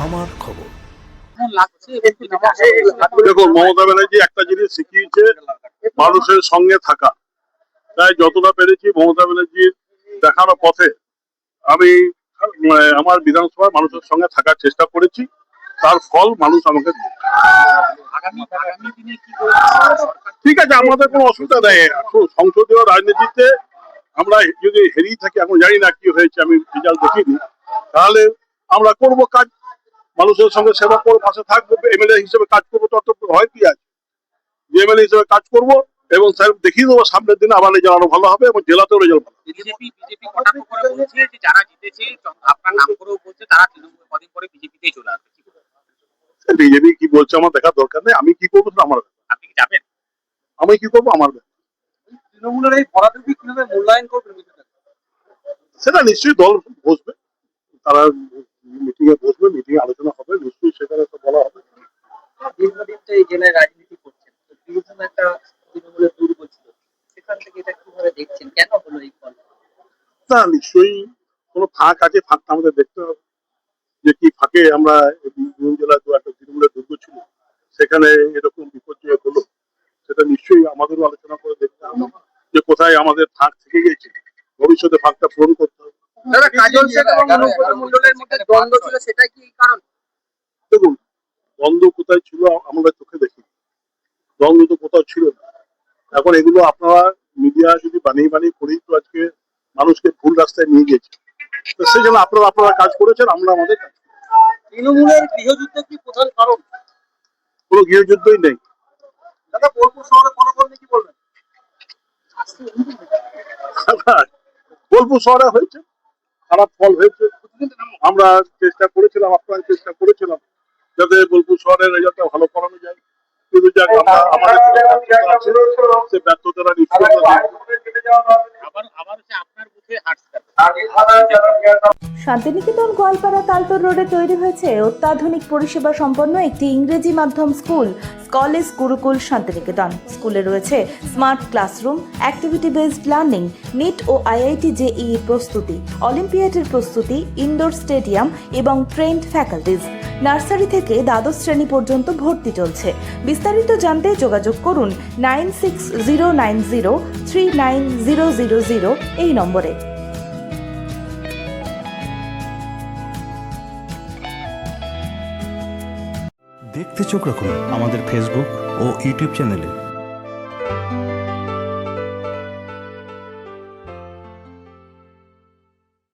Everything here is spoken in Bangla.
আমার খবর। দেখুন, মমতা ব্যানার্জি একটা জিনিস শিখিয়েছে, মানুষের সঙ্গে থাকা। তাই যতটা পেরেছি মমতা ব্যানার্জির দেখানো পথে আমি আমার বিধানসভায় মানুষের সঙ্গে থাকার চেষ্টা করেছি, তার ফল মানুষ আমাকে দিয়েছে। ঠিক আছে, আমাদের কোনো অসুবিধা নেই। সংসদীয় রাজনীতিতে আমরা যদি হেরিয়ে থাকি, এখন জানি না কি হয়েছে, আমি রেজাল্ট দেখিনি, তাহলে আমরা করব কাজ, মানুষের সঙ্গে সেবা করবো, পাশে থাকবো, এমএলএ হিসেবে কাজ করবো। তত হয় কি আছে, যে এমএলএ হিসেবে কাজ করবো এবং স্যার দেখিয়ে দেবো সামনের দিনে আবার রেজাল্ট আরো ভালো হবে এবং জেলাতেও রেজাল্ট ভালো। বিজেপি কটাক্ষ করে বলছে যে যারা জিতেছে আপনার নাম করেও বলছে তারা তৃণমূল কদিন পরে বিজেপিতেই চলে আসবে। বিজেপি কি বলছে আমার দেখার দরকার নেই, আমি কি করবো সেটা আমার ব্যাপার। আপনি কি যাবেন? আমি কি করবো আমার ব্যাপার। তৃণমূলের এই ভরাডুবি কিভাবে মূল্যায়ন করবেন? সেটা নিশ্চয়ই দল বসবে, তারা মিটিং এ বসবে, মিটিং এ আলোচনা হবে, নিশ্চয়ই সেখানে তো বলা হবে। দীর্ঘদিন তো এই জেলায় রাজনীতি করছেন, বীরভূম একটা তৃণমূলের দুর্গ ছিল, সেখান থেকে এটা কিভাবে দেখছেন, কেন হলো এই ফল? না, নিশ্চয়ই কোনো ফাঁক আছে, ফাঁকটা আমাদের দেখতে হবে যে কি ফাঁকে আমরা বীরভূম জেলায় তো একটা তৃণমূলের দুর্গ ছিল, সেখানে এরকম বিপর্যয় হলো, সেটা নিশ্চয়ই আমাদেরও আলোচনা করে দেখতে হবে যে কোথায় আমাদের ফাঁক থেকে গেছে, ভবিষ্যতে ফাঁকটা পূরণ করতে হবে। কাজল শেখ এবং অনুব্রত মণ্ডলের মধ্যে দ্বন্দ্ব ছিল, সেটাই কি কারণ? দেখুন, দ্বন্দ্ব কোথায় ছিল আমরা চোখে দেখি, দ্বন্দ্ব তো কোথাও ছিল না। এখন এগুলো আপনারা মিডিয়া যদি বানিয়ে বানিয়ে করেই তো আজকে মানুষকে ভুল রাস্তায় নিয়ে গেছে, তো সেই জন্য আপনারা কাজ করেছেন, আমরা আমাদের কাজ। তৃণমূলের গৃহযুদ্ধ কি প্রধান কারণ? কোনো গৃহযুদ্ধই নেই। দাদা, বোলপুর শহরে ফলাফল নিয়ে কি বলবেন? বোলপুর শহরে হয়েছে, খারাপ ফল হয়েছে। আমরা চেষ্টা করেছিলাম, আপনারা চেষ্টা করেছিলাম যাতে বোলপুর শহরের রেজাল্টটা ভালো করানো যায়, কিন্তু যাক আমাদের সে ব্যর্থতারা নিশ্চয়ই আপনার বুথে হাঁটছে। শান্তিনিকেতন গোয়ালপাড়া তালতর রোডে তৈরি হয়েছে অত্যাধুনিক পরিষেবা সম্পন্ন একটি ইংরেজি মাধ্যম স্কুল, স্কলেজ গুরুকুল শান্তিনিকেতন। স্কুলে রয়েছে smart classroom, activity based learning, NEET ও আইআইটি জেইই প্রস্তুতি, অলিম্পিয়াডের প্রস্তুতি, ইনডোর স্টেডিয়াম এবং ট্রেন্ড ফ্যাকাল্টিজ। নার্সারি থেকে দ্বাদশ শ্রেণী পর্যন্ত ভর্তি চলছে। বিস্তারিত জানতে যোগাযোগ করুন 9609039000 এই নম্বরে। দেখতে চোখ রাখুন আমাদের ফেসবুক ও ইউটিউব চ্যানেলে।